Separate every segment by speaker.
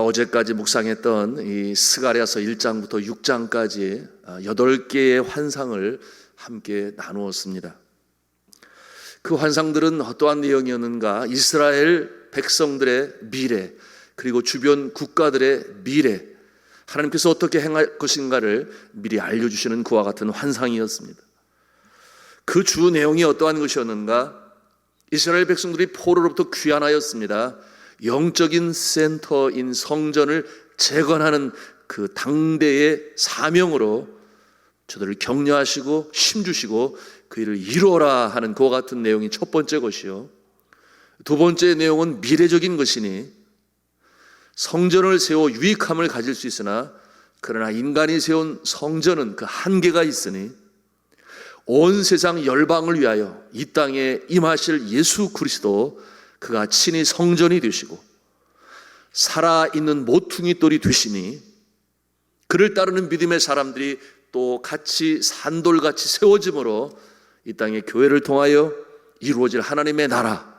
Speaker 1: 우리가 어제까지 묵상했던 이 스가랴서 1장부터 6장까지 8개의 환상을 함께 나누었습니다. 그 환상들은 어떠한 내용이었는가? 이스라엘 백성들의 미래, 그리고 주변 국가들의 미래, 하나님께서 어떻게 행할 것인가를 미리 알려주시는 그와 같은 환상이었습니다. 그 주 내용이 어떠한 것이었는가? 이스라엘 백성들이 포로로부터 귀환하였습니다. 영적인 센터인 성전을 재건하는 그 당대의 사명으로 저들을 격려하시고 힘주시고 그 일을 이루어라 하는 그와 같은 내용이 첫 번째 것이요, 두 번째 내용은 미래적인 것이니 성전을 세워 유익함을 가질 수 있으나 그러나 인간이 세운 성전은 그 한계가 있으니 온 세상 열방을 위하여 이 땅에 임하실 예수 그리스도, 그가 친히 성전이 되시고 살아있는 모퉁이 돌이 되시니 그를 따르는 믿음의 사람들이 또 같이 산돌같이 세워짐으로 이 땅의 교회를 통하여 이루어질 하나님의 나라,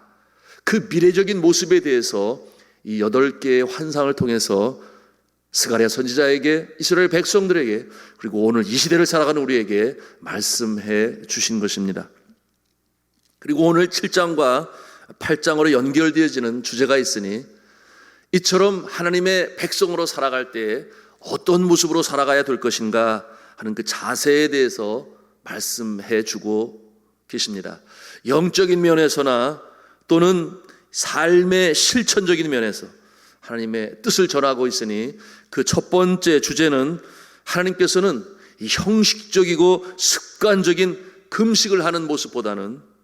Speaker 1: 그 미래적인 모습에 대해서 이 8개의 환상을 통해서 스가랴 선지자에게, 이스라엘 백성들에게, 그리고 오늘 이 시대를 살아가는 우리에게 말씀해 주신 것입니다. 그리고 오늘 7장과 8장으로 연결되어지는 주제가 있으니 이처럼 하나님의 백성으로 살아갈 때 어떤 모습으로 살아가야 될 것인가 하는 그 자세에 대해서 말씀해 주고 계십니다. 영적인 면에서나 또는 삶의 실천적인 면에서 하나님의 뜻을 전하고 있으니 그 첫 번째 주제는 하나님께서는 이 형식적이고 습관적인 금식을 하는 모습보다는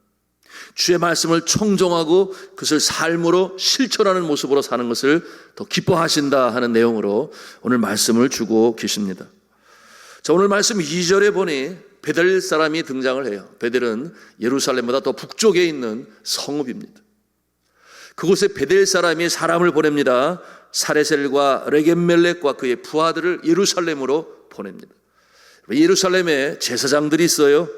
Speaker 1: 주의 말씀을 청정하고 그것을 삶으로 실천하는 모습으로 사는 것을 더 기뻐하신다 하는 내용으로 오늘 말씀을 주고 계십니다. 자, 오늘 말씀 2절에 보니 베델 사람이 등장을 해요. 베델은 예루살렘보다 더 북쪽에 있는 성읍입니다. 그곳에 베델 사람이 사람을 보냅니다. 사레셀과 레겜멜렉과 그의 부하들을 예루살렘으로 보냅니다. 예루살렘에 제사장들이 있어요.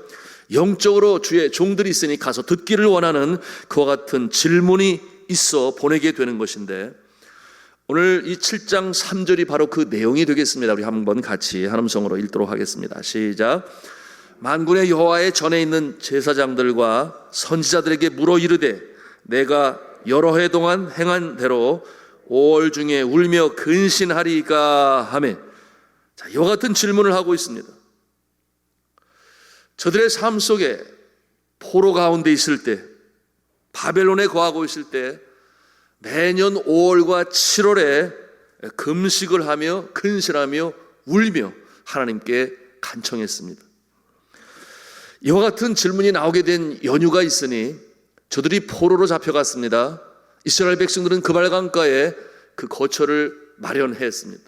Speaker 1: 영적으로 주의 종들이 있으니 가서 듣기를 원하는 그와 같은 질문이 있어 보내게 되는 것인데, 오늘 이 7장 3절이 바로 그 내용이 되겠습니다. 우리 한번 같이 한 음성으로 읽도록 하겠습니다. 시작. 만군의 여호와의 전에 있는 제사장들과 선지자들에게 물어 이르되 내가 여러 해 동안 행한 대로 5월 중에 울며 근신하리까 하매. 자, 이와 같은 질문을 하고 있습니다. 저들의 삶 속에 포로 가운데 있을 때, 바벨론에 거하고 있을 때 매년 5월과 7월에 금식을 하며 근신하며 울며 하나님께 간청했습니다. 이와 같은 질문이 나오게 된 연유가 있으니 저들이 포로로 잡혀갔습니다. 이스라엘 백성들은 그발강가에 그 거처를 마련했습니다.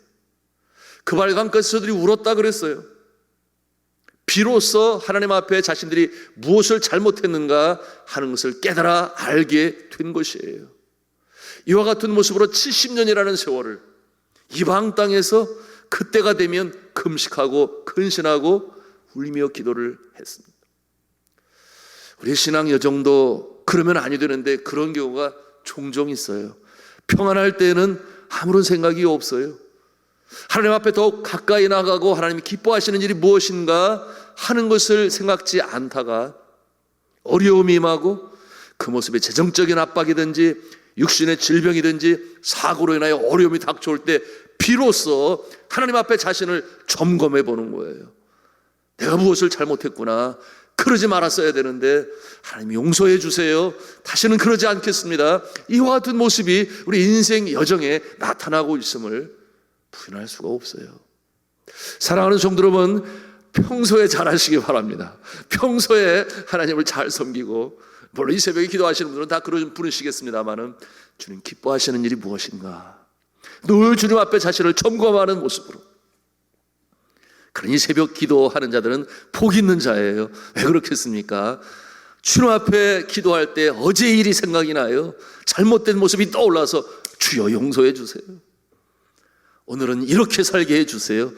Speaker 1: 그발강가에서 저들이 울었다 그랬어요. 비로소 하나님 앞에 자신들이 무엇을 잘못했는가 하는 것을 깨달아 알게 된 것이에요. 이와 같은 모습으로 70년이라는 세월을 이방 땅에서 그때가 되면 금식하고 근신하고 울며 기도를 했습니다. 우리 신앙 여정도 그러면 아니 되는데 그런 경우가 종종 있어요. 평안할 때는 아무런 생각이 없어요. 하나님 앞에 더욱 가까이 나가고 하나님이 기뻐하시는 일이 무엇인가 하는 것을 생각지 않다가 어려움이 임하고 그 모습에 재정적인 압박이든지 육신의 질병이든지 사고로 인하여 어려움이 닥쳐올 때 비로소 하나님 앞에 자신을 점검해 보는 거예요. 내가 무엇을 잘못했구나. 그러지 말았어야 되는데 하나님 용서해 주세요. 다시는 그러지 않겠습니다. 이와 같은 모습이 우리 인생 여정에 나타나고 있음을 부인할 수가 없어요. 사랑하는 성도 여러분, 평소에 잘하시기 바랍니다. 평소에 하나님을 잘 섬기고, 물론 이 새벽에 기도하시는 분들은 다 부르시겠습니다만은 주님 기뻐하시는 일이 무엇인가 늘 주님 앞에 자신을 점검하는 모습으로. 그러니 새벽 기도하는 자들은 복 있는 자예요. 왜 그렇겠습니까? 주님 앞에 기도할 때 어제 일이 생각이 나요. 잘못된 모습이 떠올라서 주여 용서해 주세요. 오늘은 이렇게 살게 해주세요.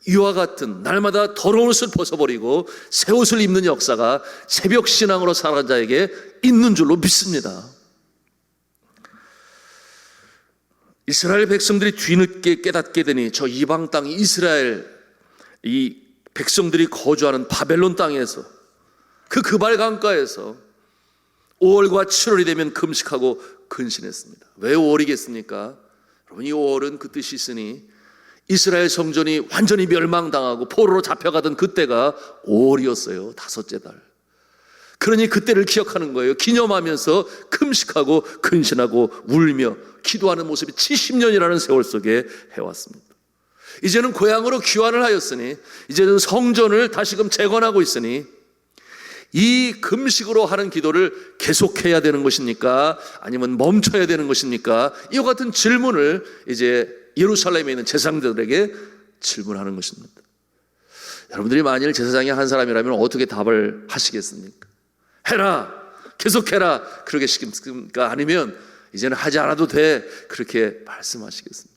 Speaker 1: 이와 같은 날마다 더러운 옷을 벗어버리고 새 옷을 입는 역사가 새벽 신앙으로 살아간 자에게 있는 줄로 믿습니다. 이스라엘 백성들이 뒤늦게 깨닫게 되니 저 이방 땅 이스라엘 이 백성들이 거주하는 바벨론 땅에서 그 그발 강가에서 5월과 7월이 되면 금식하고 근신했습니다. 왜 5월이겠습니까? 여러분, 이 5월은 그 뜻이 있으니 이스라엘 성전이 완전히 멸망당하고 포로로 잡혀가던 그때가 5월이었어요. 다섯째 달. 그러니 그때를 기억하는 거예요. 기념하면서 금식하고 근신하고 울며 기도하는 모습이 70년이라는 세월 속에 해왔습니다. 이제는 고향으로 귀환을 하였으니 이제는 성전을 다시금 재건하고 있으니 이 금식으로 하는 기도를 계속해야 되는 것입니까? 아니면 멈춰야 되는 것입니까? 이와 같은 질문을 이제 예루살렘에 있는 제사장들에게 질문하는 것입니다. 여러분들이 만일 제사장이 한 사람이라면 어떻게 답을 하시겠습니까? 해라, 계속해라 그러겠습니까? 아니면 이제는 하지 않아도 돼 그렇게 말씀하시겠습니까?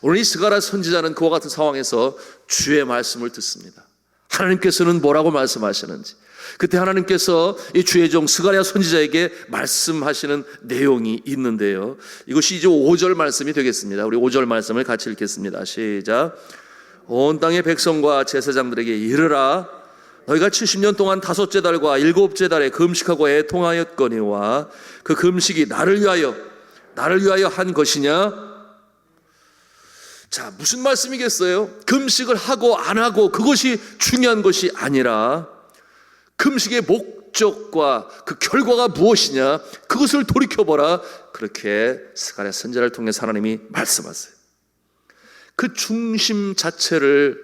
Speaker 1: 오늘 이 스가랴 선지자는 그와 같은 상황에서 주의 말씀을 듣습니다. 하나님께서는 뭐라고 말씀하시는지, 그때 하나님께서 이 주의 종 스가랴 선지자에게 말씀하시는 내용이 있는데요, 이것이 이제 5절 말씀이 되겠습니다. 우리 5절 말씀을 같이 읽겠습니다. 시작. 온 땅의 백성과 제사장들에게 이르라, 너희가 70년 동안 다섯째 달과 일곱째 달에 금식하고 애통하였거니와 그 금식이 나를 위하여 한 것이냐? 자, 무슨 말씀이겠어요? 금식을 하고 안 하고 그것이 중요한 것이 아니라 금식의 목적과 그 결과가 무엇이냐, 그것을 돌이켜보라. 그렇게 스가랴 선지자를 통해서 하나님이 말씀하세요. 그 중심 자체를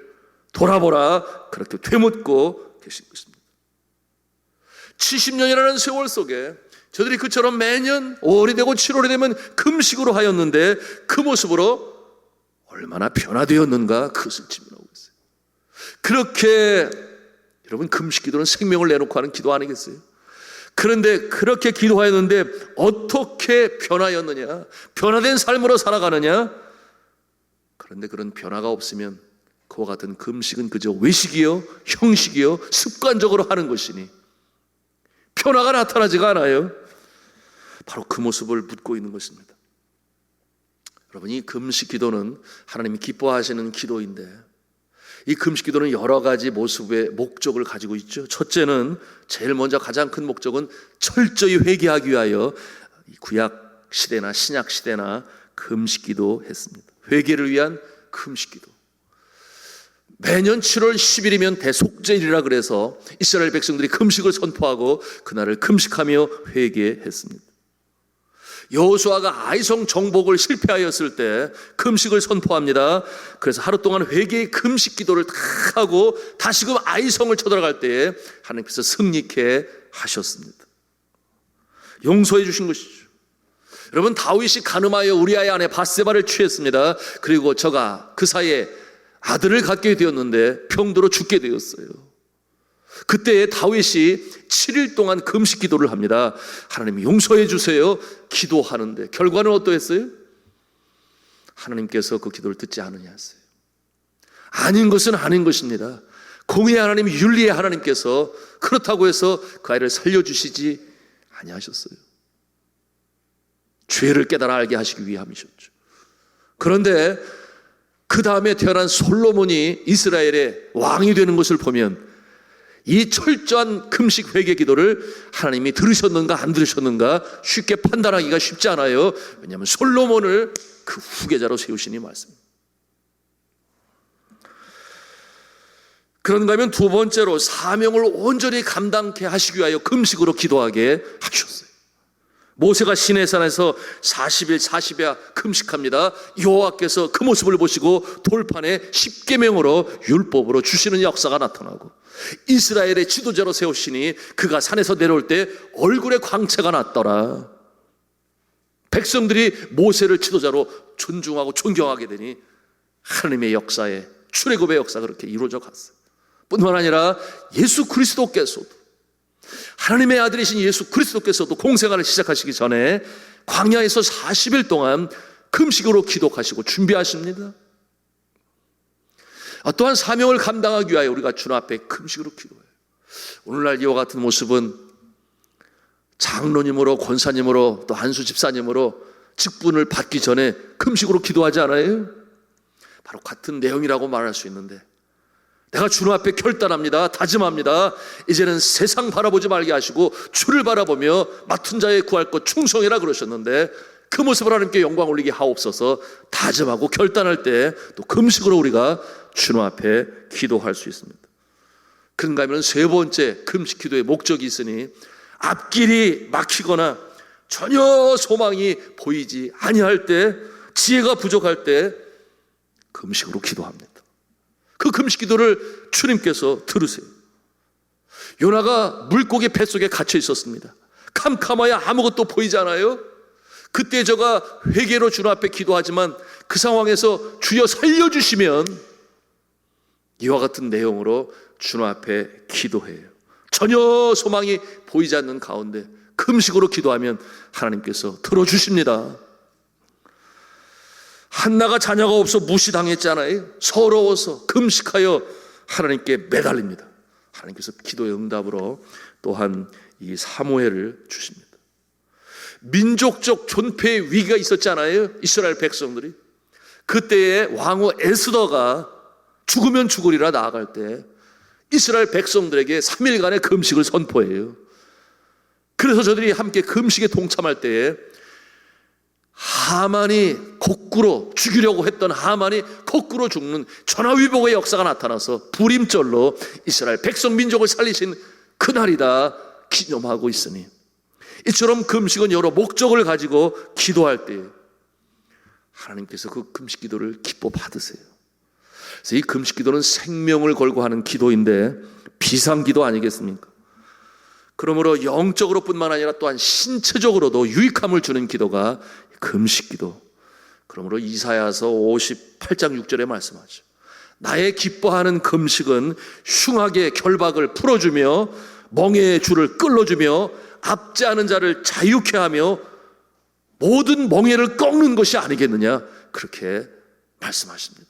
Speaker 1: 돌아보라. 그렇게 되묻고 계신 것입니다. 70년이라는 세월 속에 저들이 그처럼 매년 5월이 되고 7월이 되면 금식으로 하였는데 그 모습으로 얼마나 변화되었는가, 그것을 질문하고 있어요. 그렇게 여러분, 금식 기도는 생명을 내놓고 하는 기도 아니겠어요? 그런데 그렇게 기도하였는데 어떻게 변화였느냐, 변화된 삶으로 살아가느냐? 그런데 그런 변화가 없으면 그와 같은 금식은 그저 외식이요, 형식이요, 습관적으로 하는 것이니 변화가 나타나지가 않아요. 바로 그 모습을 묻고 있는 것입니다. 여러분, 이 금식 기도는 하나님이 기뻐하시는 기도인데 이 금식 기도는 여러 가지 모습의 목적을 가지고 있죠. 첫째는, 제일 먼저 가장 큰 목적은 철저히 회개하기 위하여 구약 시대나 신약 시대나 금식 기도했습니다. 회개를 위한 금식 기도. 매년 7월 10일이면 대속죄일이라 그래서 이스라엘 백성들이 금식을 선포하고 그날을 금식하며 회개했습니다. 여호수아가 아이성 정복을 실패하였을 때 금식을 선포합니다. 그래서 하루 동안 회개의 금식 기도를 다 하고 다시금 아이성을 쳐들어갈 때에 하나님께서 승리케 하셨습니다. 용서해 주신 것이죠. 여러분, 다윗이 간음하여 우리아의 아내 바세바를 취했습니다. 그리고 저가 그 사이에 아들을 갖게 되었는데 병들어 죽게 되었어요. 그때 다윗이 7일 동안 금식 기도를 합니다. 하나님 용서해 주세요 기도하는데 결과는 어떠했어요? 하나님께서 그 기도를 듣지 않으냐 했어요. 아닌 것은 아닌 것입니다. 공의의 하나님, 윤리의 하나님께서 그렇다고 해서 그 아이를 살려주시지 아니하셨어요. 죄를 깨달아 알게 하시기 위함이셨죠. 그런데 그 다음에 태어난 솔로몬이 이스라엘의 왕이 되는 것을 보면 이 철저한 금식 회개 기도를 하나님이 들으셨는가 안 들으셨는가 쉽게 판단하기가 쉽지 않아요. 왜냐하면 솔로몬을 그 후계자로 세우시니 말씀입니다. 그런가 하면 두 번째로, 사명을 온전히 감당케 하시기 위하여 금식으로 기도하게 하셨어요. 모세가 시내산에서 40일 40야 금식합니다. 여호와께서 그 모습을 보시고 돌판에 십계명으로 율법으로 주시는 역사가 나타나고, 이스라엘의 지도자로 세우시니 그가 산에서 내려올 때 얼굴에 광채가 났더라. 백성들이 모세를 지도자로 존중하고 존경하게 되니 하나님의 역사에, 출애굽의 역사가 그렇게 이루어져 갔어요. 뿐만 아니라 예수 그리스도께서도, 하나님의 아들이신 예수 그리스도께서도 공생활을 시작하시기 전에 광야에서 40일 동안 금식으로 기도하시고 준비하십니다. 또한 사명을 감당하기 위하여 우리가 주님 앞에 금식으로 기도해요. 오늘날 이와 같은 모습은 장로님으로, 권사님으로, 또 한수 집사님으로 직분을 받기 전에 금식으로 기도하지 않아요? 바로 같은 내용이라고 말할 수 있는데, 내가 주님 앞에 결단합니다. 다짐합니다. 이제는 세상 바라보지 말게 하시고 주를 바라보며 맡은 자에 구할 것 충성해라 그러셨는데, 그 모습을 하나님께 영광 올리게 하옵소서 다짐하고 결단할 때 또 금식으로 우리가 주님 앞에 기도할 수 있습니다. 그런가 하면 세 번째 금식 기도의 목적이 있으니, 앞길이 막히거나 전혀 소망이 보이지 아니할 때, 지혜가 부족할 때 금식으로 기도합니다. 그 금식 기도를 주님께서 들으세요. 요나가 물고기 뱃속에 갇혀 있었습니다. 캄캄하여 아무것도 보이지 않아요. 그때 저가 회개로 주님 앞에 기도하지만 그 상황에서 주여 살려주시면 이와 같은 내용으로 주님 앞에 기도해요. 전혀 소망이 보이지 않는 가운데 금식으로 기도하면 하나님께서 들어주십니다. 한나가 자녀가 없어 무시당했잖아요. 서러워서 금식하여 하나님께 매달립니다. 하나님께서 기도의 응답으로 또한 이 사무엘을 주십니다. 민족적 존폐의 위기가 있었잖아요. 이스라엘 백성들이. 그때에 왕후 에스더가 죽으면 죽으리라 나아갈 때 이스라엘 백성들에게 3일간의 금식을 선포해요. 그래서 저들이 함께 금식에 동참할 때에 하만이 거꾸로 죽이려고 했던 하만이 거꾸로 죽는 전화위복의 역사가 나타나서 불임절로 이스라엘 백성 민족을 살리신 그날이다 기념하고 있으니, 이처럼 금식은 여러 목적을 가지고 기도할 때 하나님께서 그 금식 기도를 기뻐 받으세요. 그래서 이 금식 기도는 생명을 걸고 하는 기도인데 비상기도 아니겠습니까? 그러므로 영적으로 뿐만 아니라 또한 신체적으로도 유익함을 주는 기도가 금식기도. 그러므로 이사야서 58장 6절에 말씀하죠. 나의 기뻐하는 금식은 흉악의 결박을 풀어주며 멍에의 줄을 끌어주며 압제하는 자를 자유케 하며 모든 멍에를 꺾는 것이 아니겠느냐, 그렇게 말씀하십니다.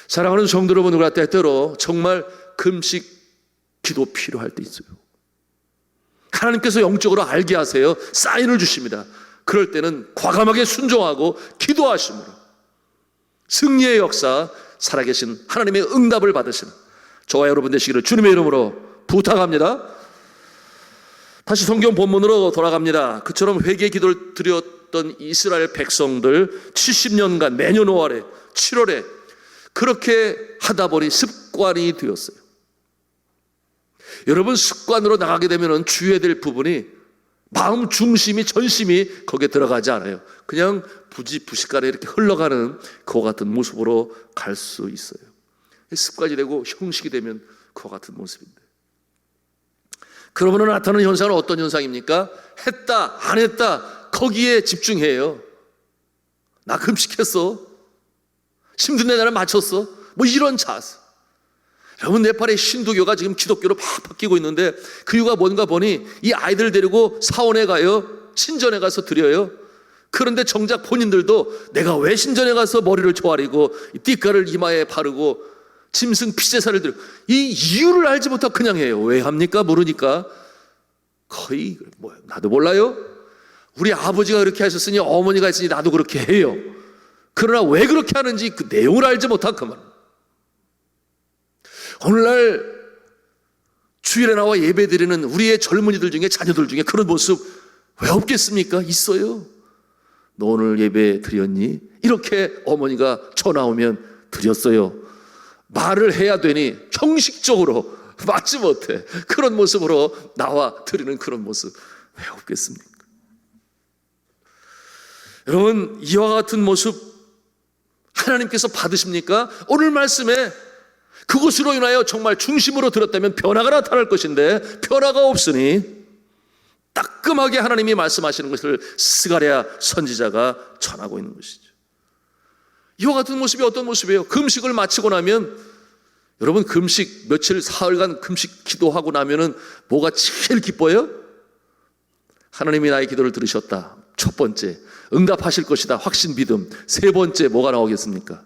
Speaker 1: 사랑하는 성도 여러분, 우리가 때때로 정말 금식 기도 필요할 때 있어요. 하나님께서 영적으로 알게 하세요. 사인을 주십니다. 그럴 때는 과감하게 순종하고 기도하심으로 승리의 역사, 살아계신 하나님의 응답을 받으시는 저와 여러분 되시기를 주님의 이름으로 부탁합니다. 다시 성경 본문으로 돌아갑니다. 그처럼 회개 기도를 드렸던 이스라엘 백성들 70년간 매년 5월에 7월에 그렇게 하다 보니 습관이 되었어요. 여러분, 습관으로 나가게 되면 주의해야 될 부분이 마음 중심이, 전심이 거기에 들어가지 않아요. 그냥 부지부식간에 이렇게 흘러가는 그와 같은 모습으로 갈 수 있어요. 습관이 되고 형식이 되면 그와 같은 모습인데, 그러면 나타나는 현상은 어떤 현상입니까? 했다 안 했다 거기에 집중해요. 나 금식했어, 힘든 내 나를 마쳤어, 뭐 이런 자세. 여러분, 네팔의 힌두교가 지금 기독교로 팍 바뀌고 있는데 그 이유가 뭔가 보니 이 아이들 데리고 사원에 가요. 신전에 가서 드려요. 그런데 정작 본인들도 내가 왜 신전에 가서 머리를 조아리고 띠가를 이마에 바르고 짐승 피제사를 드려, 이 이유를 알지 못하고 그냥 해요. 왜 합니까? 모르니까. 거의 나도 몰라요. 우리 아버지가 그렇게 하셨으니 어머니가 했으니 나도 그렇게 해요. 그러나 왜 그렇게 하는지 그 내용을 알지 못하고 그만. 오늘날 주일에 나와 예배드리는 우리의 젊은이들 중에, 자녀들 중에 그런 모습 왜 없겠습니까? 있어요. 너 오늘 예배 드렸니? 이렇게 어머니가 전화 오면 드렸어요. 말을 해야 되니 형식적으로 맞지 못해. 그런 모습으로 나와 드리는 그런 모습 왜 없겠습니까? 여러분, 이와 같은 모습 하나님께서 받으십니까? 오늘 말씀에 그것으로 인하여 정말 중심으로 들었다면 변화가 나타날 것인데 변화가 없으니 따끔하게 하나님이 말씀하시는 것을 스가랴 선지자가 전하고 있는 것이죠. 이와 같은 모습이 어떤 모습이에요? 금식을 마치고 나면, 여러분, 금식 며칠 사흘간 금식 기도하고 나면은 뭐가 제일 기뻐요? 하나님이 나의 기도를 들으셨다. 첫 번째, 응답하실 것이다. 확신, 믿음. 세 번째, 뭐가 나오겠습니까?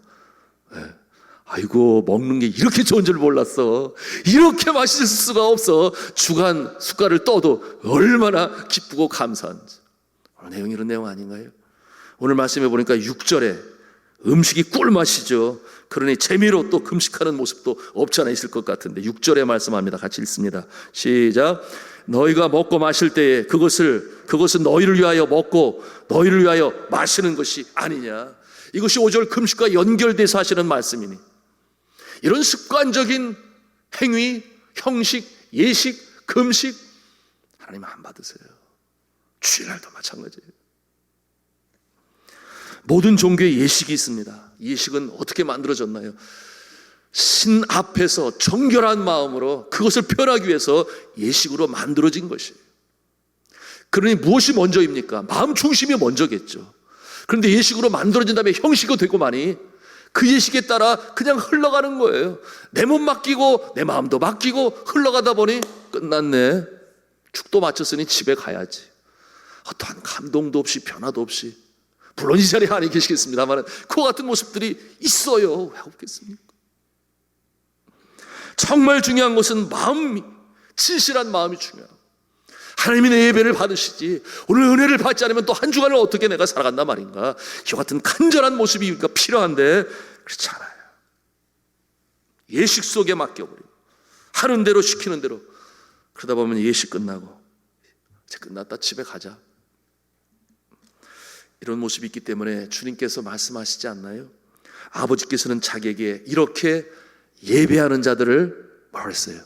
Speaker 1: 아이고, 먹는 게 이렇게 좋은 줄 몰랐어. 이렇게 맛있을 수가 없어. 주간 숟갈을 떠도 얼마나 기쁘고 감사한지. 오늘 내용이 이런 내용 아닌가요? 오늘 말씀해 보니까 6절에 음식이 꿀맛이죠. 그러니 재미로 또 금식하는 모습도 없지 않아 있을 것 같은데 6절에 말씀합니다. 같이 읽습니다. 시작. 너희가 먹고 마실 때에 그것은 너희를 위하여 먹고 너희를 위하여 마시는 것이 아니냐. 이것이 5절 금식과 연결돼서 하시는 말씀이니 이런 습관적인 행위, 형식, 예식, 금식 하나님 안 받으세요. 주일날도 마찬가지예요. 모든 종교에 예식이 있습니다. 예식은 어떻게 만들어졌나요? 신 앞에서 정결한 마음으로 그것을 표현하기 위해서 예식으로 만들어진 것이에요. 그러니 무엇이 먼저입니까? 마음 중심이 먼저겠죠. 그런데 예식으로 만들어진 다음에 형식이 되고 많이 그 예식에 따라 그냥 흘러가는 거예요. 내 몸 맡기고 내 마음도 맡기고 흘러가다 보니 끝났네. 축도 마쳤으니 집에 가야지. 어떠한 감동도 없이 변화도 없이, 물론 이 자리에 안에 계시겠습니다만 그와 같은 모습들이 있어요. 왜 없겠습니까? 정말 중요한 것은 마음이, 진실한 마음이 중요해요. 하나님이 내 예배를 받으시지 오늘 은혜를 받지 않으면 또 한 주간을 어떻게 내가 살아간단 말인가. 이와 같은 간절한 모습이 필요한데 그렇지 않아요. 예식 속에 맡겨버리고 하는 대로 시키는 대로 그러다 보면 예식 끝나고 이제 끝났다 집에 가자, 이런 모습이 있기 때문에 주님께서 말씀하시지 않나요? 아버지께서는 자기에게 이렇게 예배하는 자들을 뭐랬어요?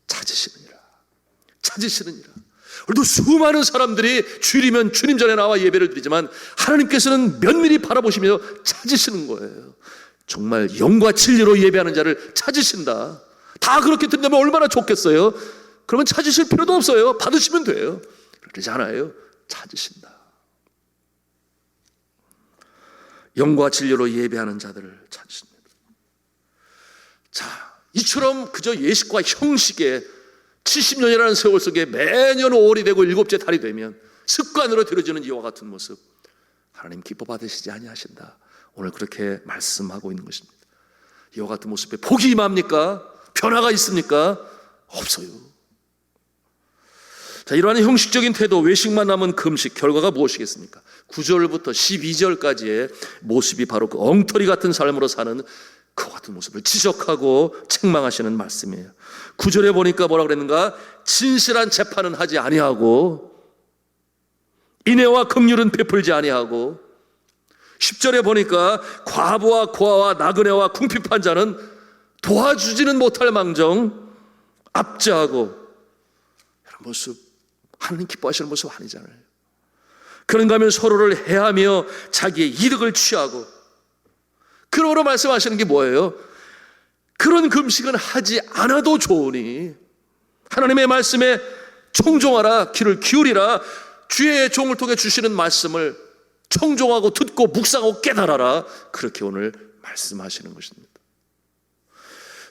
Speaker 1: 찾으시느니라. 오늘도 수많은 사람들이 주일이면 주님 전에 나와 예배를 드리지만 하나님께서는 면밀히 바라보시며 찾으시는 거예요. 정말 영과 진리로 예배하는 자를 찾으신다. 다 그렇게 된다면 얼마나 좋겠어요? 그러면 찾으실 필요도 없어요. 받으시면 돼요. 그러지 않아요. 찾으신다. 영과 진리로 예배하는 자들을 찾으십니다. 자, 이처럼 그저 예식과 형식에 70년이라는 세월 속에 매년 5월이 되고 7째 달이 되면 습관으로 들어지는 이와 같은 모습, 하나님 기뻐 받으시지 아니하신다. 오늘 그렇게 말씀하고 있는 것입니다. 이와 같은 모습에 복이 임합니까? 변화가 있습니까? 없어요. 자, 이러한 형식적인 태도, 외식만 남은 금식, 결과가 무엇이겠습니까? 9절부터 12절까지의 모습이 바로 그 엉터리 같은 삶으로 사는 그 같은 모습을 지적하고 책망하시는 말씀이에요. 9절에 보니까 뭐라 그랬는가? 진실한 재판은 하지 아니하고 인애와 긍휼은 베풀지 아니하고, 10절에 보니까 과부와 고아와 나그네와 궁핍한 자는 도와주지는 못할 망정 압제하고, 이런 모습 하나님 기뻐하시는 모습 아니잖아요. 그런가 하면 서로를 해하며 자기의 이득을 취하고, 그러므로 말씀하시는 게 뭐예요? 그런 금식은 하지 않아도 좋으니 하나님의 말씀에 청종하라, 귀를 기울이라, 주의 종을 통해 주시는 말씀을 청종하고 듣고 묵상하고 깨달아라, 그렇게 오늘 말씀하시는 것입니다.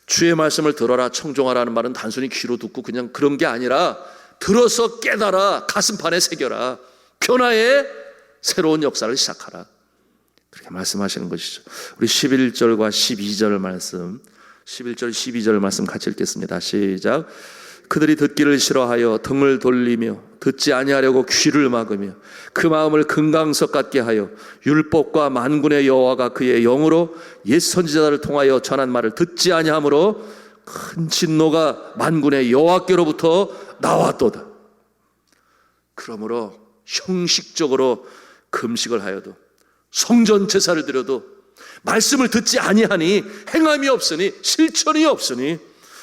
Speaker 1: 주의 말씀을 들어라, 청종하라는 말은 단순히 귀로 듣고 그냥 그런 게 아니라 들어서 깨달아, 가슴판에 새겨라, 변화의 새로운 역사를 시작하라, 그렇게 말씀하시는 것이죠. 우리 11절과 12절 말씀, 11절 12절 말씀 같이 읽겠습니다. 시작. 그들이 듣기를 싫어하여 등을 돌리며 듣지 아니하려고 귀를 막으며 그 마음을 금강석 같게 하여 율법과 만군의 여호와가 그의 영으로 옛 선지자들을 통하여 전한 말을 듣지 아니하므로 큰 진노가 만군의 여호와께로부터 나왔도다. 그러므로 형식적으로 금식을 하여도 성전 제사를 드려도 말씀을 듣지 아니하니 행함이 없으니 실천이 없으니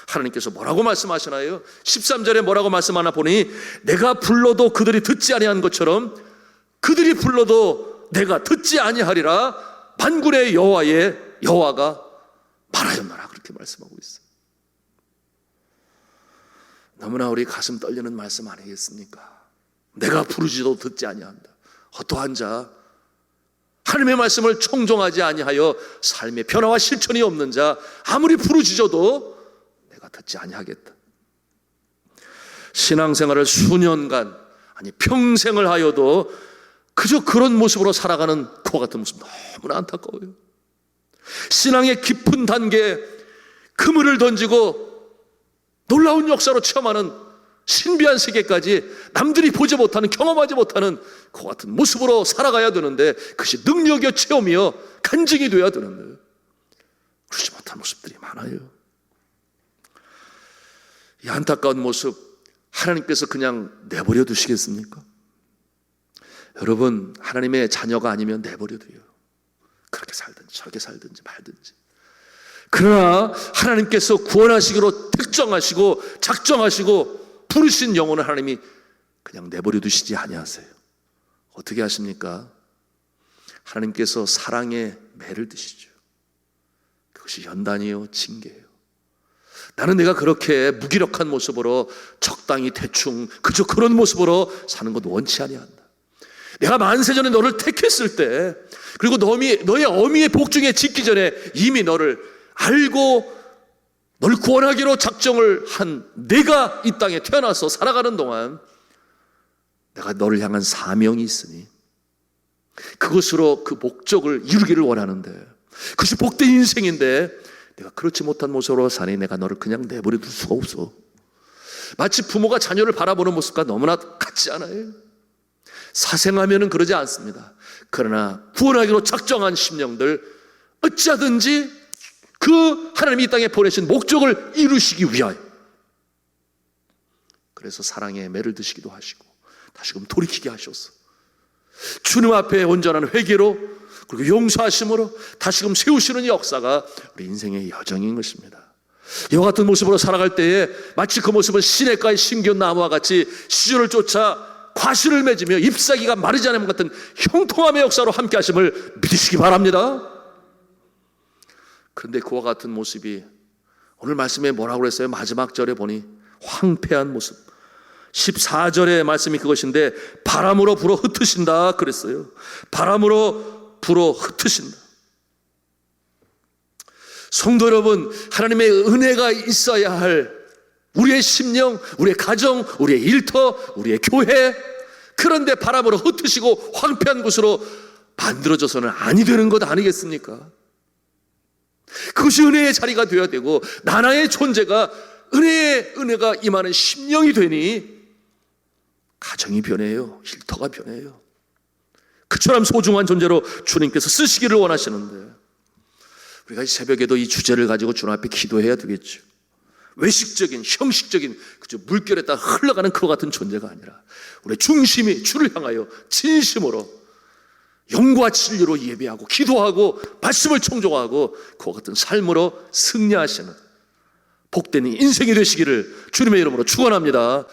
Speaker 1: 하나님께서 뭐라고 말씀하시나요? 13절에 뭐라고 말씀하나 보니 내가 불러도 그들이 듣지 아니한 것처럼 그들이 불러도 내가 듣지 아니하리라, 만군의 여호와가 말하였노라, 그렇게 말씀하고 있어요. 너무나 우리 가슴 떨리는 말씀 아니겠습니까? 내가 부르지도 듣지 아니한다. 어떠한 자, 하나님의 말씀을 청종하지 아니하여 삶의 변화와 실천이 없는 자, 아무리 부르짖어도 내가 듣지 아니하겠다. 신앙생활을 수년간, 아니 평생을 하여도 그저 그런 모습으로 살아가는 그와 같은 모습 너무나 안타까워요. 신앙의 깊은 단계에 그물을 던지고 놀라운 역사로 체험하는 신비한 세계까지 남들이 보지 못하는, 경험하지 못하는 그 같은 모습으로 살아가야 되는데, 그것이 능력이요 체험이요 간증이 돼야 되는데 그렇지 못한 모습들이 많아요. 이 안타까운 모습 하나님께서 그냥 내버려 두시겠습니까? 여러분, 하나님의 자녀가 아니면 내버려 둬요. 그렇게 살든지 저렇게 살든지 말든지. 그러나 하나님께서 구원하시기로 특정하시고 작정하시고 부르신 영혼을 하나님이 그냥 내버려 두시지 아니하세요. 어떻게 하십니까? 하나님께서 사랑의 매를 드시죠. 그것이 연단이요 징계예요. 나는 내가 그렇게 무기력한 모습으로 적당히 대충 그저 그런 모습으로 사는 것 원치 아니한다. 내가 만세전에 너를 택했을 때, 그리고 너의 어미의 복중에 짓기 전에 이미 너를 알고 너를 구원하기로 작정을 한 내가 이 땅에 태어나서 살아가는 동안 내가 너를 향한 사명이 있으니 그것으로 그 목적을 이루기를 원하는데, 그것이 복된 인생인데 내가 그렇지 못한 모습으로 사니 내가 너를 그냥 내버려 둘 수가 없어. 마치 부모가 자녀를 바라보는 모습과 너무나 같지 않아요? 사생하면은 그러지 않습니다. 그러나 구원하기로 작정한 심령들 어찌하든지 그 하나님이 이 땅에 보내신 목적을 이루시기 위하여, 그래서 사랑의 매를 드시기도 하시고 다시금 돌이키게 하셔서 주님 앞에 온전한 회개로 그리고 용서하심으로 다시금 세우시는 역사가 우리 인생의 여정인 것입니다. 이와 같은 모습으로 살아갈 때에 마치 그 모습은 시냇가의 심겨운 나무와 같이 시절을 쫓아 과실을 맺으며 잎사귀가 마르지 않는 것 같은 형통함의 역사로 함께 하심을 믿으시기 바랍니다. 그런데 그와 같은 모습이 오늘 말씀에 뭐라고 그랬어요? 마지막 절에 보니 황폐한 모습. 14절의 말씀이 그것인데 바람으로 불어 흩으신다 그랬어요. 바람으로 불어 흩으신다. 성도 여러분, 하나님의 은혜가 있어야 할 우리의 심령, 우리의 가정, 우리의 일터, 우리의 교회, 그런데 바람으로 흩으시고 황폐한 곳으로 만들어져서는 아니 되는 것 아니겠습니까? 그것이 은혜의 자리가 되어야 되고, 나나의 존재가 은혜가 임하는 심령이 되니 가정이 변해요. 일터가 변해요. 그처럼 소중한 존재로 주님께서 쓰시기를 원하시는데, 우리가 이 새벽에도 이 주제를 가지고 주님 앞에 기도해야 되겠죠. 외식적인, 형식적인 그저 물결에 따라 흘러가는 그와 같은 존재가 아니라 우리의 중심이 주를 향하여 진심으로 영과 진리로 예배하고 기도하고 말씀을 청종하고 그와 같은 삶으로 승리하시는 복된 인생이 되시기를 주님의 이름으로 축원합니다.